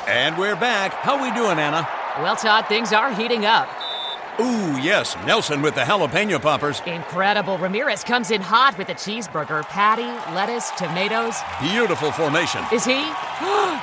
And we're back. How we doing, Anna? Well, Todd, things are heating up. Ooh, yes. Nelson with the jalapeno poppers. Incredible. Ramirez comes in hot with a cheeseburger, patty, lettuce, tomatoes. Beautiful formation. Is he?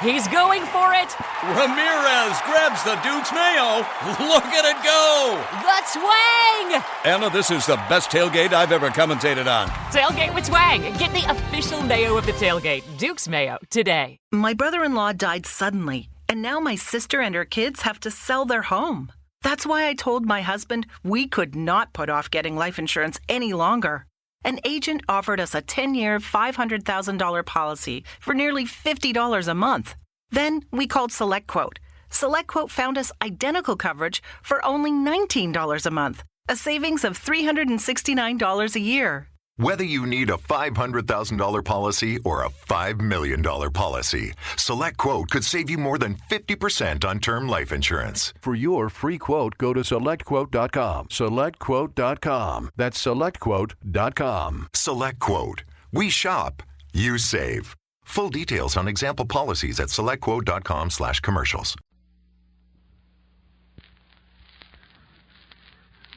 He's going for it. Ramirez grabs the Duke's mayo. Look at it go. The twang. Anna, this is the best tailgate I've ever commentated on. Tailgate with twang. Get the official mayo of the tailgate. Duke's mayo today. My brother-in-law died suddenly, and now my sister and her kids have to sell their home. That's why I told my husband we could not put off getting life insurance any longer. An agent offered us a 10-year, $500,000 policy for nearly $50 a month. Then we called SelectQuote. SelectQuote found us identical coverage for only $19 a month, a savings of $369 a year. Whether you need a $500,000 policy or a $5 million policy, SelectQuote could save you more than 50% on term life insurance. For your free quote, go to SelectQuote.com. SelectQuote.com. That's SelectQuote.com. SelectQuote. We shop. You save. Full details on example policies at SelectQuote.com/commercials.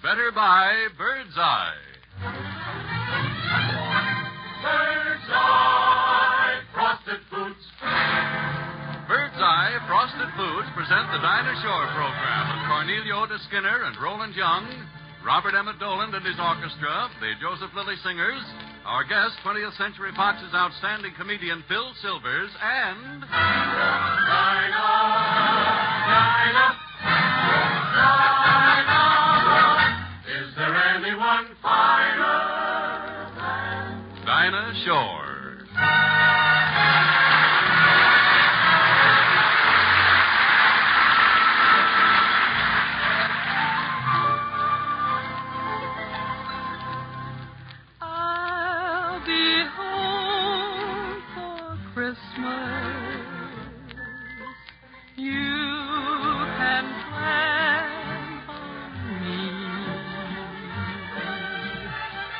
Better buy Bird's Eye. Bird's Eye Frosted Foods. Bird's Eye Frosted Foods present the Dinah Shore program with Cornelia Otis Skinner and Roland Young, Robert Emmett Doland and his orchestra, the Joseph Lilly Singers, our guest, 20th Century Fox's outstanding comedian Phil Silvers, and... Dinah! Dinah! Dinah! Is there anyone finer than Dinah Shore? I'll be home for Christmas. You can plan on me.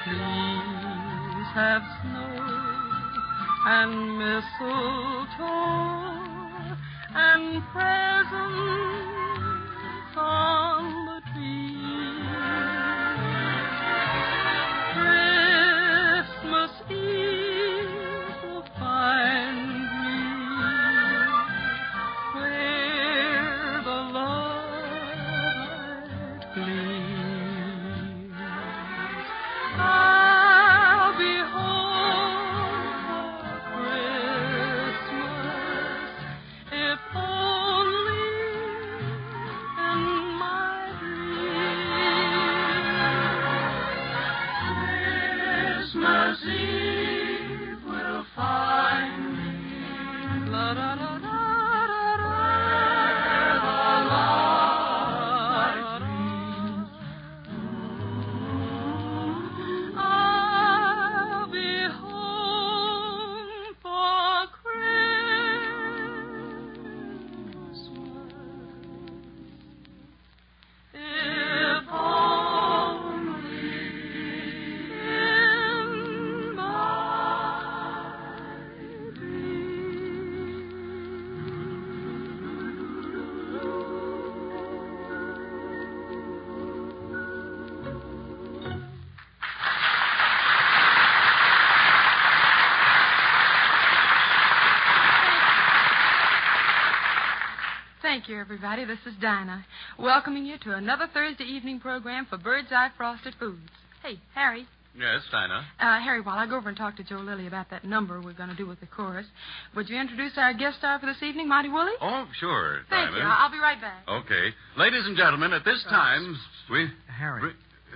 Please have snow and mistletoe and presents on the tree. Christmas Eve will find me where the light gleams. I'll be home for Christmas, if only in my dreams. Christmas Eve will find me la da da da da da where the light gleams. I'll be home for Christmas, if only in my Thank you, everybody. This is Dinah, welcoming you to another Thursday evening program for Bird's Eye Frosted Foods. Hey, Harry. Yes, Dinah. Harry, while I go over and talk to Joe Lilly about that number we're going to do with the chorus, would you introduce our guest star for this evening, Monty Woolley? Oh, sure, Thank Dinah. you. I'll be right back. Okay. Ladies and gentlemen, at this time, we... Harry.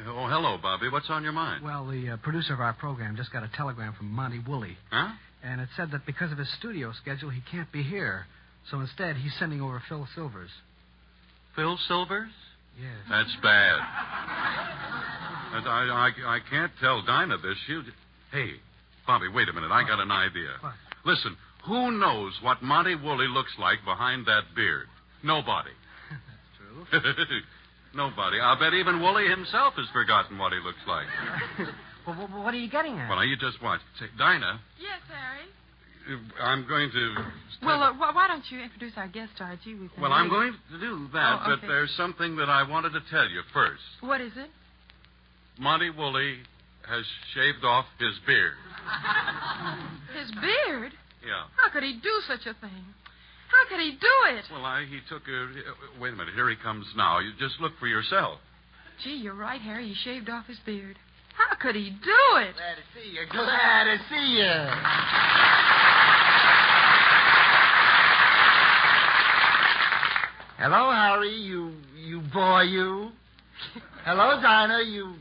Oh, hello, Bobby. What's on your mind? Well, the producer of our program just got a telegram from Monty Woolley. Huh? And it said that because of his studio schedule, he can't be here. So instead, he's sending over Phil Silvers. Phil Silvers? Yes. That's bad. I can't tell Dinah this. Hey, Bobby, wait a minute. I got an idea. What? Listen, who knows what Monty Woolley looks like behind that beard? Nobody. That's true. Nobody. I'll bet even Woolley himself has forgotten what he looks like. Well, what are you getting at? Well, now, you just watch. Say, Dinah, Yes, Harry. I'm going to... Well, why don't you introduce our guest star, Gee? Well, I'm going to do that, Oh, okay. but there's something that I wanted to tell you first. What is it? Monty Woolley has shaved off his beard. His beard? Yeah. How could he do such a thing? How could he do it? Well, he took a... wait a minute. Here he comes now. You just look for yourself. Gee, you're right, Harry. He shaved off his beard. How could he do it? Glad to see you. Glad to see you. Hello, Harry, you boy, you. Hello, Dinah, you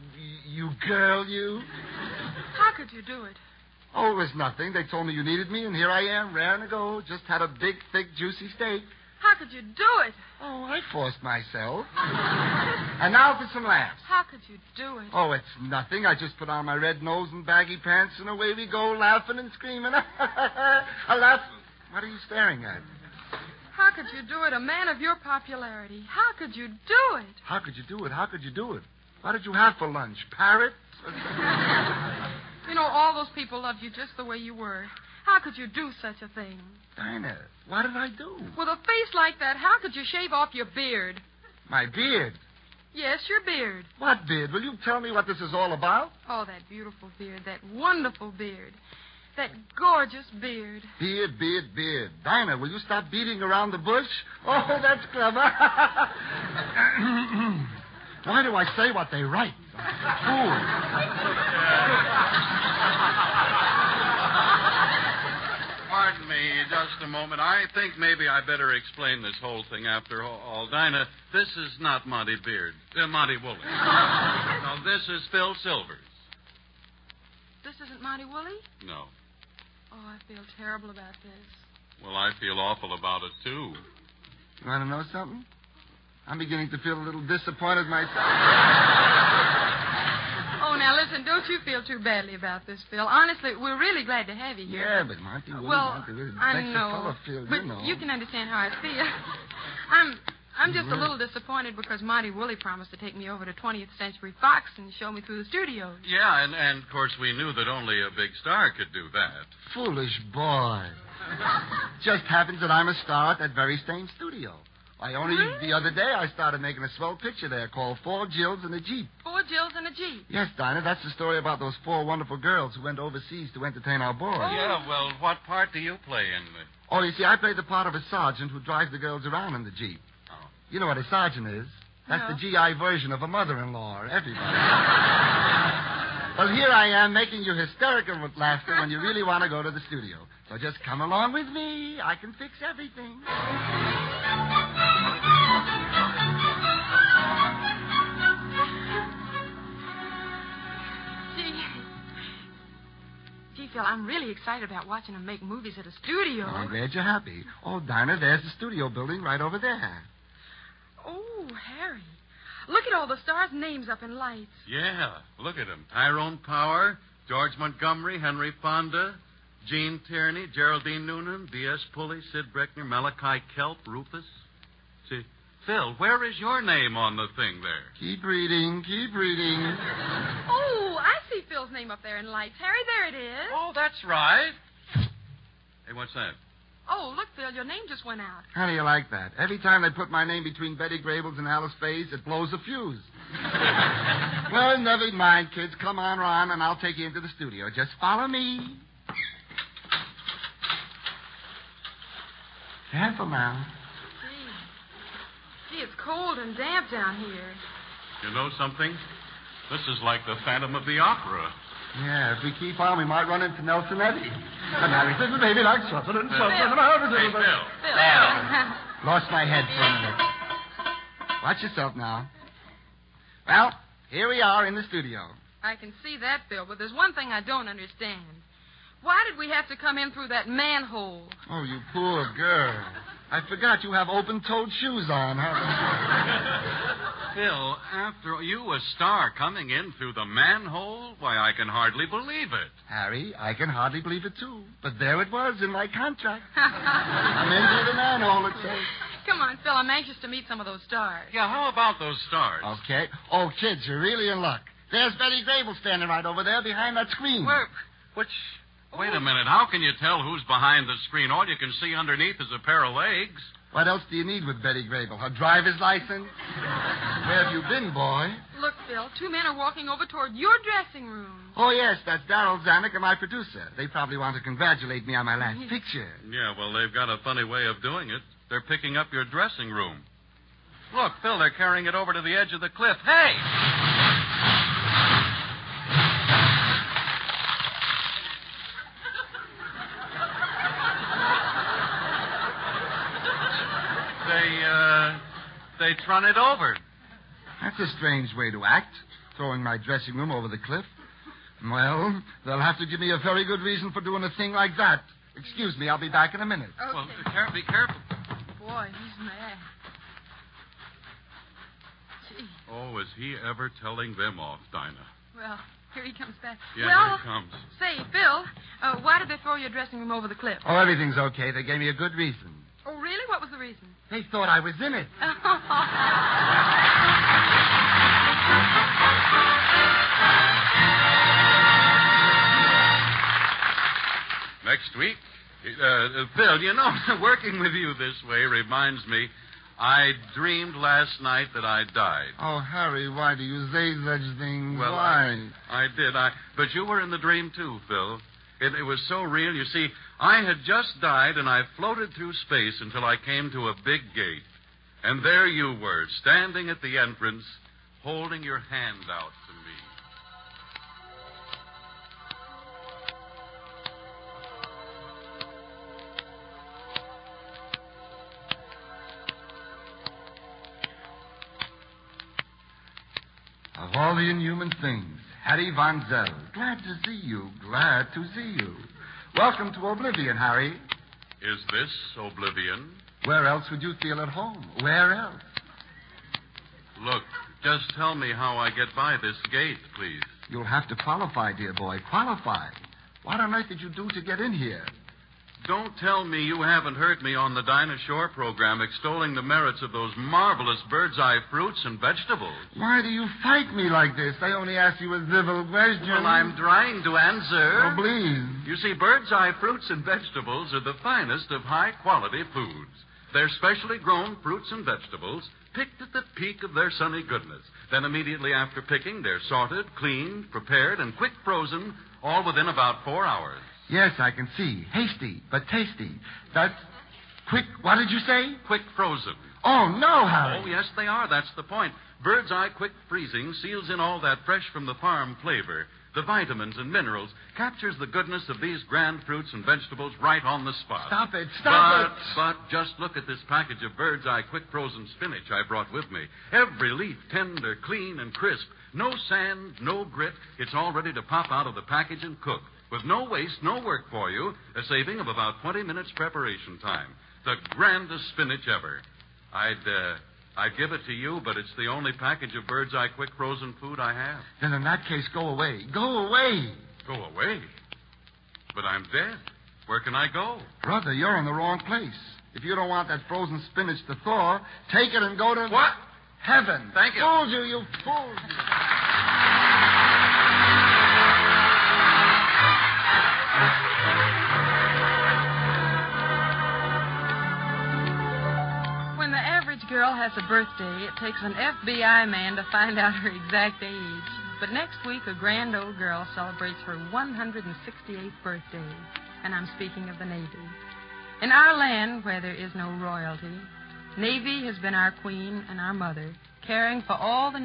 girl, you. How could you do it? Oh, it was nothing. They told me you needed me, and here I am, raring to go. Just had a big, thick, juicy steak. How could you do it? Oh, I forced myself. And now for some laughs. How could you do it? Oh, it's nothing. I just put on my red nose and baggy pants, and away we go, laughing and screaming. I laugh. What are you staring at? How could you do it? A man of your popularity. How could you do it? How could you do it? How could you do it? What did you have for lunch? Parrots? You know, all those people loved you just the way you were. How could you do such a thing? Dinah, what did I do? With a face like that, how could you shave off your beard? My beard. Yes, your beard. What beard? Will you tell me what this is all about? Oh, that beautiful beard, that wonderful beard, that gorgeous beard. Beard, beard, beard. Dinah, will you stop beating around the bush? Oh, that's clever. Why do I say what they write? Fool. Pardon me just a moment. I think maybe I better explain this whole thing after all. Dinah, this is not Monty Woolley. No, this is Phil Silvers. This isn't Monty Woolley? No. Oh, I feel terrible about this. Well, I feel awful about it, too. You want to know something? I'm beginning to feel a little disappointed myself. Oh, now listen, don't you feel too badly about this, Phil. Honestly, we're really glad to have you here. Yeah, but Monty Woolley, Well, Monty Woolley I makes know, a color feel, but you know. you can understand how I feel. I'm just a little disappointed because Monty Woolley promised to take me over to 20th Century Fox and show me through the studios. Yeah, and of course we knew that only a big star could do that. Foolish boy. Just happens that I'm a star at that very same studio. The other day I started making a swell picture there called Four Jills and a Jeep. Four Jills and a Jeep. Yes, Dinah, that's the story about those four wonderful girls who went overseas to entertain our boys. Yeah, well, what part do you play in it? Oh, you see, I played the part of a sergeant who drives the girls around in the Jeep. Oh. You know what a sergeant is? That's No. the GI version of a mother-in-law, everybody. Well, here I am making you hysterical with laughter when you really want to go to the studio. So just come along with me. I can fix everything. Gee, Phil, I'm really excited about watching them make movies at a studio. Oh, I'm glad you're happy. Oh, Dinah, there's the studio building right over there. Oh, Harry. Look at all the stars' names up in lights. Yeah, look at them. Tyrone Power, George Montgomery, Henry Fonda, Gene Tierney, Geraldine Noonan, B.S. Pulley, Sid Breckner, Malachi Kelp, Rufus. See, Phil, where is your name on the thing there? Keep reading, keep reading. Oh, I see Phil's name up there in lights. Harry, there it is. Oh, that's right. Hey, what's that? Oh, look, Phil, your name just went out. How do you like that? Every time they put my name between Betty Grable's and Alice Faye's, it blows a fuse. Well, never mind, kids. Come on, Ron, and I'll take you into the studio. Just follow me. Careful now. Gee, it's cold and damp down here. You know something? This is like the Phantom of the Opera. Yeah, if we keep on, we might run into Nelson Eddy. And Harry says, baby, like something and something. Hey, Phil. Phil. Lost my head for a minute. Watch yourself now. Well, here we are in the studio. I can see that, Phil, but there's one thing I don't understand. Why did we have to come in through that manhole? Oh, you poor girl. I forgot you have open-toed shoes on, Phil, after you a star coming in through the manhole? Why, I can hardly believe it. Harry, I can hardly believe it, too. But there it was in my contract. I'm in through the manhole, it says. Come on, Phil, I'm anxious to meet some of those stars. Yeah, how about those stars? Okay. Oh, kids, you're really in luck. There's Betty Grable standing right over there behind that screen. Where? Which Wait a minute. How can you tell who's behind the screen? All you can see underneath is a pair of legs. What else do you need with Betty Grable? Her driver's license? Where have you been, boy? Look, Phil, 2 men are walking over toward your dressing room. Oh, yes, that's Darryl Zanuck and my producer. They probably want to congratulate me on my last picture. Yeah, well, they've got a funny way of doing it. They're picking up your dressing room. Look, Phil, they're carrying it over to the edge of the cliff. Hey! They trun it over. That's a strange way to act, throwing my dressing room over the cliff. Well, they'll have to give me a very good reason for doing a thing like that. Excuse me, I'll be back in a minute. Okay. Well, be careful. Boy, he's mad. Gee. Oh, is he ever telling them off, Dinah? Well, here he comes back. Yeah, well, here he comes. Say, Phil, why did they throw your dressing room over the cliff? Oh, everything's okay. They gave me a good reason. Oh, really? What was the reason? They thought I was in it. Next week? Phil, you know, working with you this way reminds me, I dreamed last night that I died. Oh, Harry, why do you say such things? Well, why? I did. But you were in the dream, too, Phil. It was so real. You see, I had just died, and I floated through space until I came to a big gate. And there you were, standing at the entrance, holding your hand out to me. Of all the inhuman things, Harry Von Zell. Glad to see you. Glad to see you. Welcome to Oblivion, Harry. Is this Oblivion? Where else would you feel at home? Where else? Look, just tell me how I get by this gate, please. You'll have to qualify, dear boy. Qualify. What on earth did you do to get in here? Don't tell me you haven't heard me on the Dinah Shore program extolling the merits of those marvelous bird's-eye fruits and vegetables. Why do you fight me like this? I only asked you a civil question. Well, I'm trying to answer. Oh, please. You see, bird's-eye fruits and vegetables are the finest of high-quality foods. They're specially grown fruits and vegetables, picked at the peak of their sunny goodness. Then immediately after picking, they're sorted, cleaned, prepared, and quick frozen, all within about 4 hours. Yes, I can see. Hasty, but tasty. That's quick. What did you say? Quick frozen. Oh, no, Harry. Oh, yes, they are. That's the point. Bird's Eye Quick Freezing seals in all that fresh from the farm flavor. The vitamins and minerals captures the goodness of these grand fruits and vegetables right on the spot. Stop it. Stop it. But just look at this package of Bird's Eye Quick Frozen spinach I brought with me. Every leaf tender, clean, and crisp. No sand, no grit. It's all ready to pop out of the package and cook. With no waste, no work for you, a saving of about 20 minutes preparation time. The grandest spinach ever. I'd give it to you, but it's the only package of Bird's Eye Quick Frozen food I have. Then in that case, go away. Go away. Go away? But I'm dead. Where can I go? Brother, you're in the wrong place. If you don't want that frozen spinach to thaw, take it and go to... What? Heaven. Thank you. Fooled you, you fool. When the average girl has a birthday, it takes an FBI man to find out her exact age. But next week, a grand old girl celebrates her 168th birthday. And I'm speaking of the Navy. In our land, where there is no royalty, Navy has been our queen and our mother, caring for the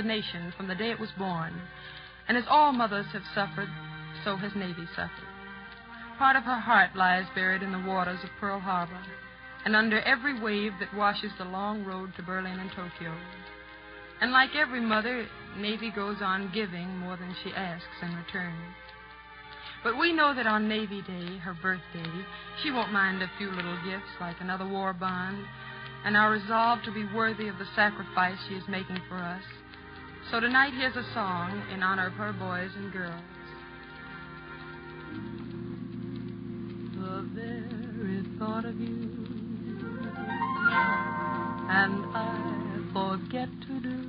nation from the day it was born. And as all mothers have suffered, so has Navy suffered. Part of her heart lies buried in the waters of Pearl Harbor, and under every wave that washes the long road to Berlin and Tokyo. And like every mother, Navy goes on giving more than she asks in return. But we know that on Navy Day, her birthday, she won't mind a few little gifts like another war bond, and our resolve to be worthy of the sacrifice she is making for us. So tonight, here's a song in honor of her boys and girls. The very thought of you, and I forget to do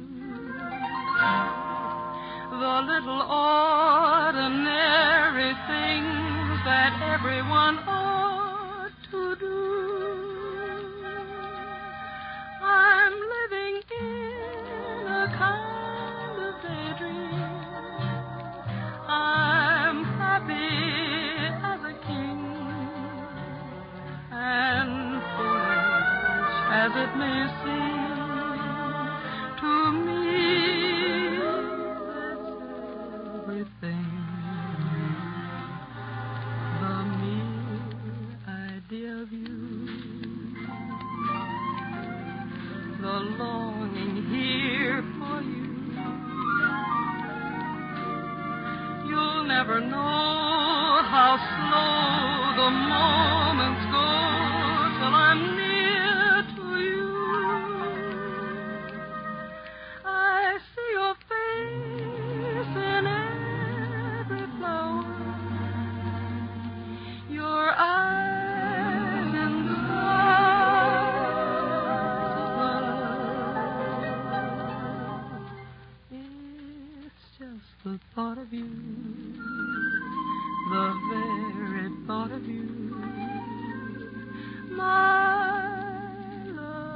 the little ordinary things that everyone ought to do. I'm living in a kind of daydream. I'm happy as a king, and foolish as it may seem to me, that's everything. The mere idea of you, the longing here for you. You'll never know how slow the moments go till I'm near to you. I see your face in every flower, your eyes in stars of love. It's just the thought of you, the very thought of you, my love.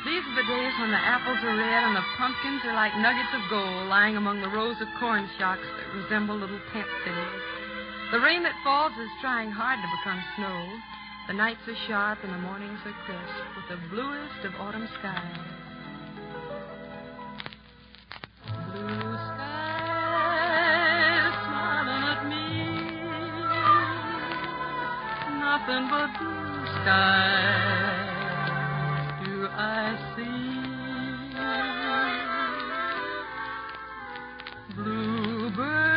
These are the days when the apples are red and the pumpkins are like nuggets of gold lying among the rows of corn shocks that resemble little tent cities. The rain that falls is trying hard to become snow. The nights are sharp and the mornings are crisp with the bluest of autumn skies. Blue skies smiling at me, nothing but blue skies do I see. Bluebirds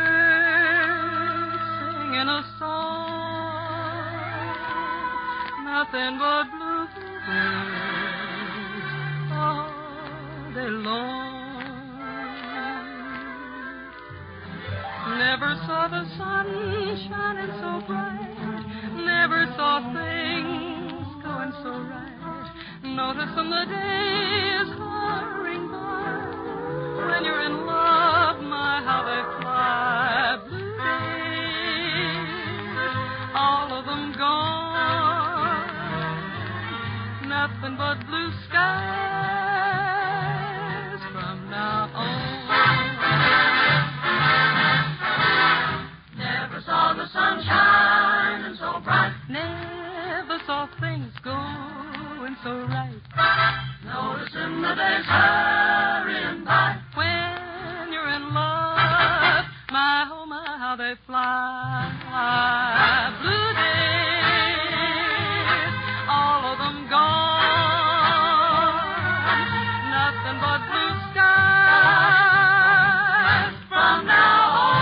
singing a song, nothing but bluebirds all day long. Never saw the sun shining so bright, never saw things going so right. Notice them the days hurrying by. When you're in love, my, how they fly. Blue days, all of them gone. Nothing but blue skies from now on. Never saw the sun shining so bright. Never saw things going so right. Noticing the days hurrying by. When you're in love, my, oh my, how they fly. Blue days, all of them gone. Nothing but blue skies from now on.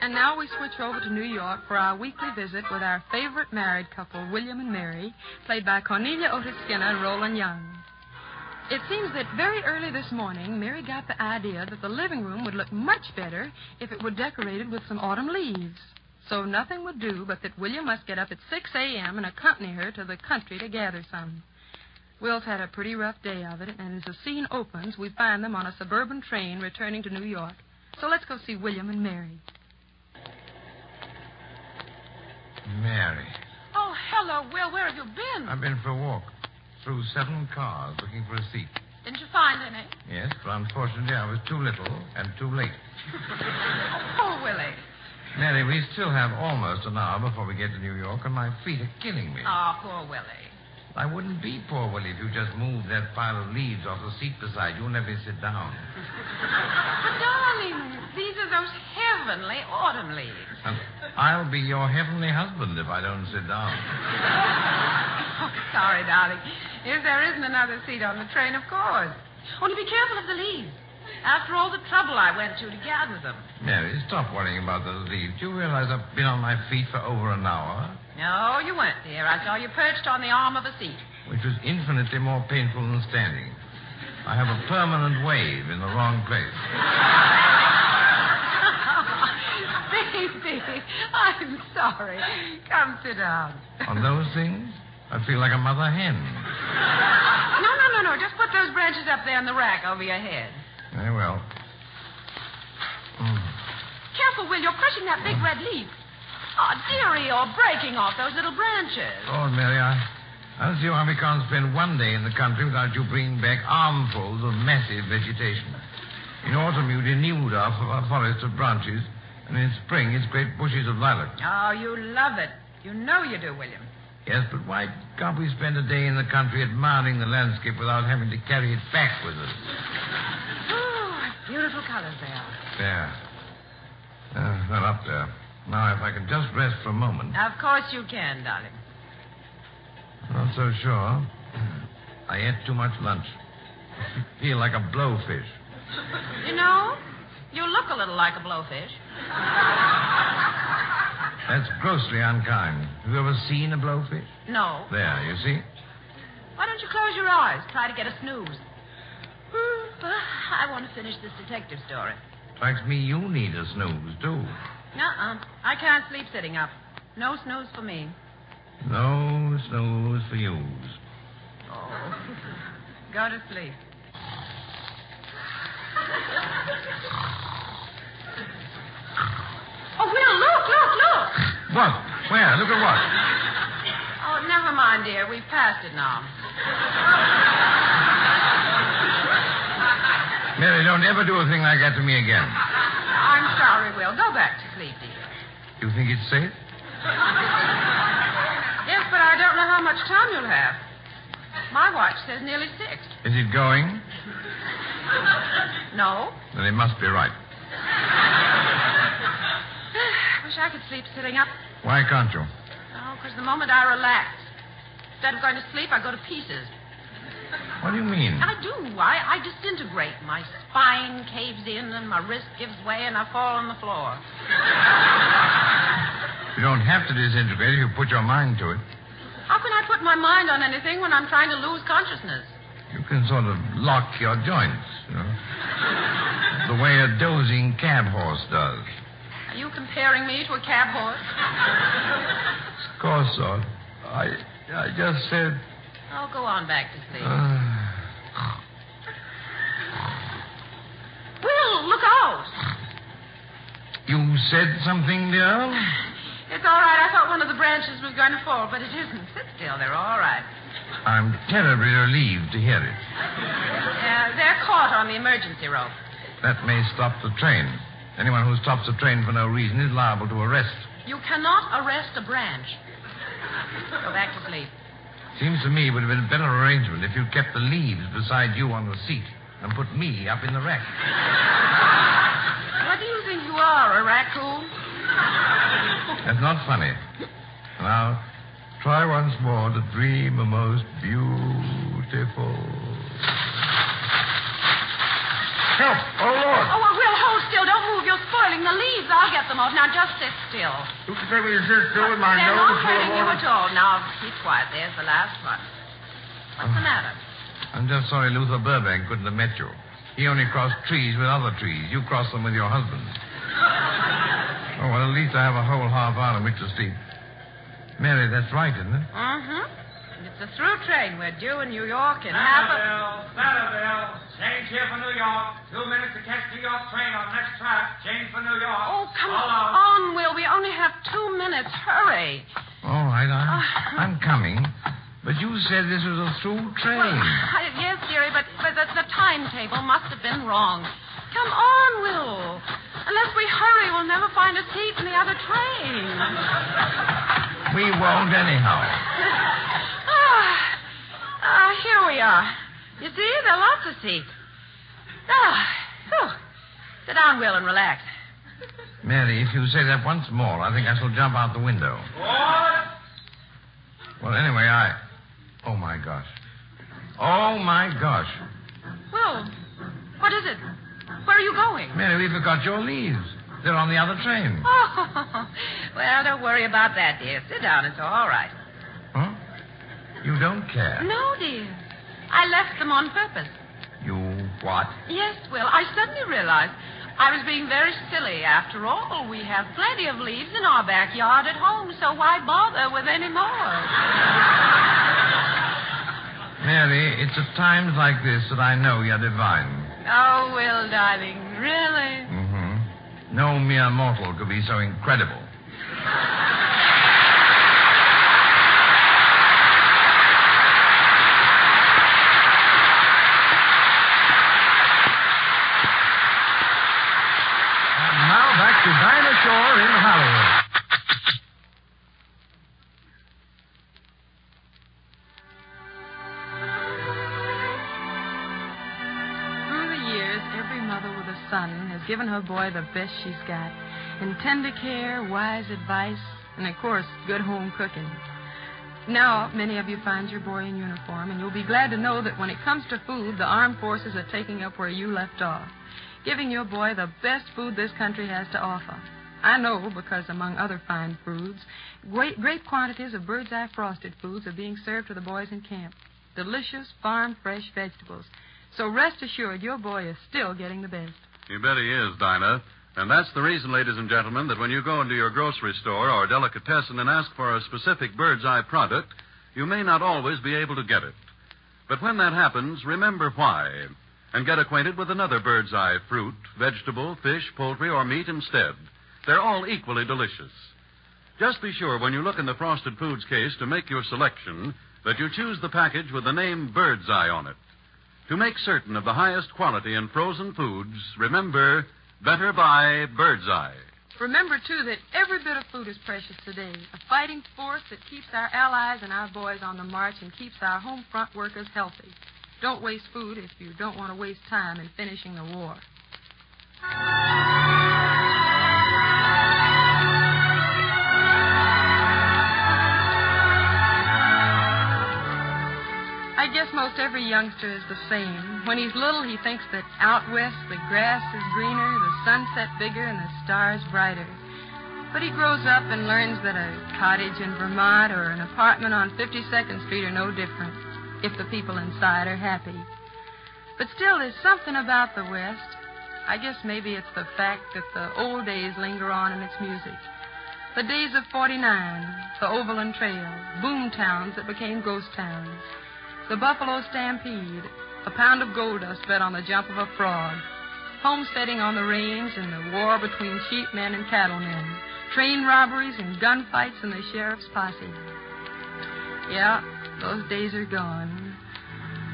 And now we switch over to New York for our weekly visit with our favorite married couple, William and Mary, played by Cornelia Otis Skinner and Roland Young. It seems that very early this morning, Mary got the idea that the living room would look much better if it were decorated with some autumn leaves. So nothing would do but that William must get up at 6 a.m. and accompany her to the country to gather some. Will's had a pretty rough day of it, and as the scene opens, we find them on a suburban train returning to New York. So let's go see William and Mary. Mary. Oh, hello, Will. Where have you been? I've been for a walk through 7 cars looking for a seat. Didn't you find any? Yes, but unfortunately I was too little and too late. Oh, Willie. Mary, we still have almost an hour before we get to New York, and my feet are killing me. Oh, poor Willie. I wouldn't be poor Willie if you just moved that pile of leaves off the seat beside you and let me sit down. But, darling, these are those heavenly autumn leaves. I'll be your heavenly husband if I don't sit down. Oh, sorry, darling. If there isn't another seat on the train, of course. Only be careful of the leaves. After all the trouble I went to gather them. Mary, stop worrying about those leaves. Do you realize I've been on my feet for over an hour? No, you weren't, dear. I saw you perched on the arm of a seat. which was infinitely more painful than standing. I have a permanent wave in the wrong place. Baby, I'm sorry. Come sit down. On those things, I feel like a mother hen. No. Just put those branches up there in the rack over your head. Very well. Careful, Will. You're crushing that big red leaf. Oh, dearie, you're breaking off those little branches. Oh, Mary, I don't see why we can't spend one day in the country without you bringing back armfuls of massive vegetation. In autumn, you denuded our forest of branches, and in spring, it's great bushes of lilac. Oh, you love it. You know you do, William. Yes, but why can't we spend a day in the country admiring the landscape without having to carry it back with us? Oh, what beautiful colors they are. There. They're up there. Now, if I can just rest for a moment. Of course you can, darling. Not so sure. I ate too much lunch. I feel like a blowfish. You know, you look a little like a blowfish. That's grossly unkind. Have you ever seen a blowfish? No. There, you see? Why don't you close your eyes? Try to get a snooze. I want to finish this detective story. Strikes me you need a snooze, too. I can't sleep sitting up. No snooze for me. No snooze for you. Oh. Go to sleep. Oh, Will, look. What? Where? Look at what? Oh, never mind, dear. We've passed it now. Mary, don't ever do a thing like that to me again. I'm sorry, Will. Go back to sleep, dear. You think it's safe? Yes, but I don't know how much time you'll have. My watch says nearly 6. Is it going? No. Then it must be right. Wish I could sleep sitting up. Why can't you? Oh, because the moment I relax, instead of going to sleep, I go to pieces. What do you mean? I do. I disintegrate. My spine caves in and my wrist gives way and I fall on the floor. You don't have to disintegrate if you put your mind to it. How can I put my mind on anything when I'm trying to lose consciousness? You can sort of lock your joints, you know. The way a dozing cab horse does. Are you comparing me to a cab horse? Of course, son. I just said... Oh, go on back to sleep. Will, look out. You said something, dear? It's all right. I thought one of the branches was going to fall, but it isn't. Sit still. They're all right. I'm terribly relieved to hear it. They're caught on the emergency rope. That may stop the train. Anyone who stops a train for no reason is liable to arrest. You cannot arrest a branch. Go back to sleep. Seems to me it would have been a better arrangement if you'd kept the leaves beside you on the seat and put me up in the rack. What do you think you are, a raccoon? That's not funny. Now, try once more to dream a most beautiful... Help! Oh, Lord! Oh, well, Will, hold still. Don't move. You're spoiling the leaves. I'll get them off. Now, just sit still. You can say we sit still with my They're nose not full of hurting you water. at all. Now, keep quiet. There's the last one. What's the matter? I'm just sorry Luther Burbank couldn't have met you. He only crossed trees with other trees. You crossed them with your husband. Oh, well, at least I have a whole half hour in which to sleep. Mary, that's right, isn't it? Mm-hmm. It's a through train. We're due in New York in half a... Centerville. Change here for New York. 2 minutes to catch New York train on next track. Change for New York. Oh, come on, Will. We only have 2 minutes. Hurry. All right, I'm coming. But you said this was a through train. Well, yes, dearie, but the timetable must have been wrong. Come on, Will. Unless we hurry, we'll never find a seat in the other train. We won't anyhow. Here we are. You see, there are lots of seats. Sit down, Will, and relax. Mary, if you say that once more, I think I shall jump out the window. What? Well, anyway, Oh, my gosh. Oh, my gosh. Will, what is it? Where are you going? Mary, we forgot your leaves. They're on the other train. Oh, well, don't worry about that, dear. Sit down. It's all right. Huh? You don't care? No, dear. I left them on purpose. You what? Yes, Will. I suddenly realized I was being very silly. After all, we have plenty of leaves in our backyard at home, so why bother with any more? Mary, it's at times like this that I know you're divine. Oh, Will, darling, really? Mm-hmm. No mere mortal could be so incredible. Back to Dinah Shore in Hollywood. Through the years, every mother with a son has given her boy the best she's got. In tender care, wise advice, and, of course, good home cooking. Now, many of you find your boy in uniform, and you'll be glad to know that when it comes to food, the armed forces are taking up where you left off, giving your boy the best food this country has to offer. I know because, among other fine foods, great quantities of bird's eye frosted foods are being served to the boys in camp. Delicious, farm-fresh vegetables. So rest assured your boy is still getting the best. You bet he is, Dinah. And that's the reason, ladies and gentlemen, that when you go into your grocery store or delicatessen and ask for a specific bird's eye product, you may not always be able to get it. But when that happens, remember why, and get acquainted with another bird's eye fruit, vegetable, fish, poultry, or meat instead. They're all equally delicious. Just be sure when you look in the Frosted Foods case to make your selection that you choose the package with the name Bird's Eye on it. To make certain of the highest quality in frozen foods, remember, better buy Bird's Eye. Remember, too, that every bit of food is precious today. A fighting force that keeps our allies and our boys on the march and keeps our home front workers healthy. Don't waste food if you don't want to waste time in finishing the war. I guess most every youngster is the same. When he's little, he thinks that out west the grass is greener, the sunset bigger, and the stars brighter. But he grows up and learns that a cottage in Vermont or an apartment on 52nd Street are no different if the people inside are happy. But still, there's something about the West. I guess maybe it's the fact that the old days linger on in its music. The days of 49, the Overland Trail, boom towns that became ghost towns. The Buffalo Stampede, a pound of gold dust bet on the jump of a frog. Homesteading on the range and the war between sheepmen and cattlemen. Train robberies and gunfights in the sheriff's posse. Yeah, those days are gone.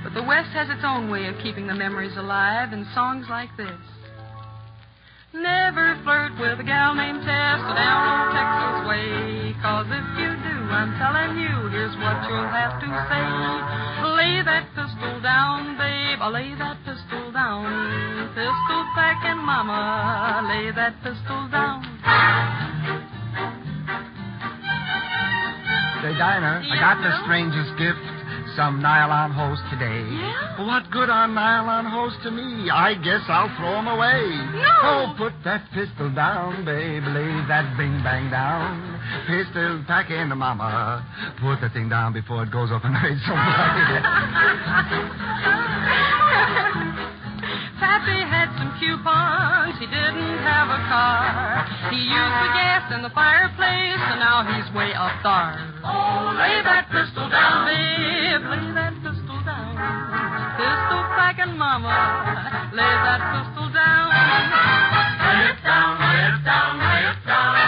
But the West has its own way of keeping the memories alive in songs like this. Never flirt with a gal named Tess down on Texas way. 'Cause if you do, I'm telling you, here's what you'll have to say. Lay that pistol down, babe, lay that pistol down. Pistol packing mama, lay that pistol down. Say, Dinah, Yeah, I got the Bill? strangest gift. Some nylon hose today. Yeah? What good are nylon hose to me? I guess I'll throw 'em away. No. Oh, put that pistol down, babe. Lay that bing-bang down. Pistol packing, mama. Put that thing down before it goes off and hurts somebody. Pappy had some coupons. He didn't have a car. He used the gas in the fireplace, and now he's way up there. Oh, lay that pistol down, babe. Lay that pistol down. Pistol packing mama. Lay that pistol down. Lay it down, lay it down, lay it down.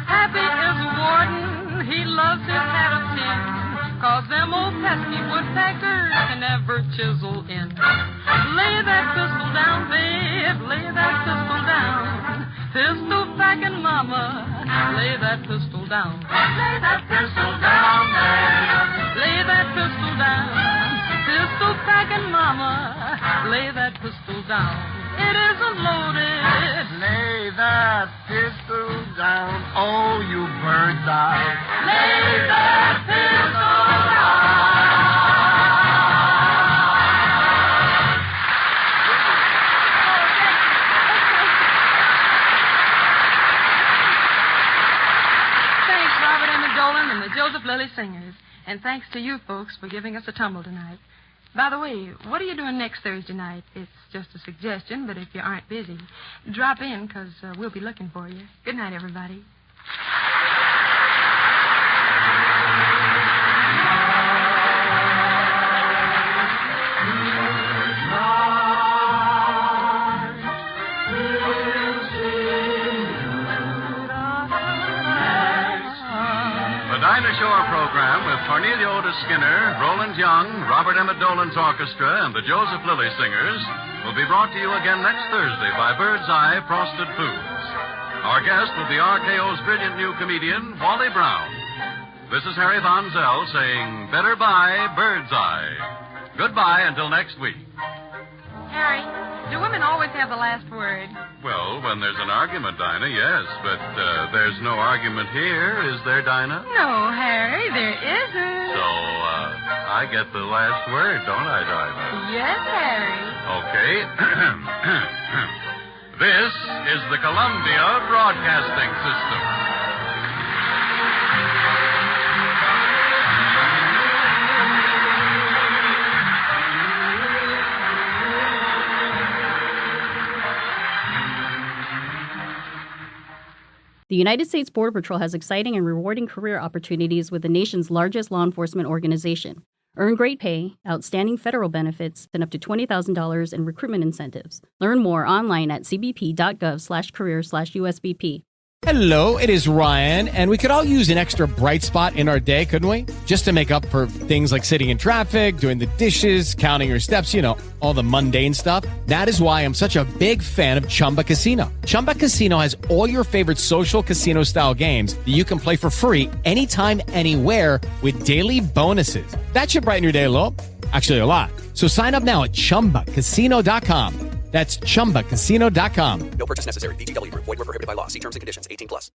Pappy is a warden. He loves his hat of tin. 'Cause them old pesky woodpeckers can never chisel in. Lay that pistol down, babe. Lay that pistol down. Pistol packing mama. Lay that pistol down. Lay that pistol down, babe. Lay that pistol down. Pistol packing mama. Lay that pistol down. It isn't loaded. Lay that pistol down. Oh, you bird's eye. Lay that pistol down. Thanks, Robert M. McDolan and the Joseph Lily Singers. And thanks to you folks for giving us a tumble tonight. By the way, what are you doing next Thursday night? It's just a suggestion, but if you aren't busy, drop in, because we'll be looking for you. Good night, everybody. Shore program with Cornelia Otis Skinner, Roland Young, Robert Emmett Dolan's orchestra, and the Joseph Lilly Singers will be brought to you again next Thursday by Birdseye Frosted Foods. Our guest will be RKO's brilliant new comedian, Wally Brown. This is Harry Von Zell saying, better buy Birdseye. Goodbye until next week. Harry, do women always have the last word? Well, when there's an argument, Dinah, yes. But there's no argument here, is there, Dinah? No, Harry, there isn't. So, I get the last word, don't I, Dinah? Yes, Harry. Okay. This is the Columbia Broadcasting System. The United States Border Patrol has exciting and rewarding career opportunities with the nation's largest law enforcement organization. Earn great pay, outstanding federal benefits, and up to $20,000 in recruitment incentives. Learn more online at cbp.gov/career/USBP. Hello, it is Ryan, and we could all use an extra bright spot in our day, couldn't we? Just to make up for things like sitting in traffic, doing the dishes, counting your steps, all the mundane stuff. That is why I'm such a big fan of Chumba Casino. Chumba Casino has all your favorite social casino-style games that you can play for free anytime, anywhere with daily bonuses. That should brighten your day a little. Actually, a lot. So sign up now at ChumbaCasino.com. That's ChumbaCasino.com. No purchase necessary. VGW Group. Void where prohibited by law. See terms and conditions. 18+.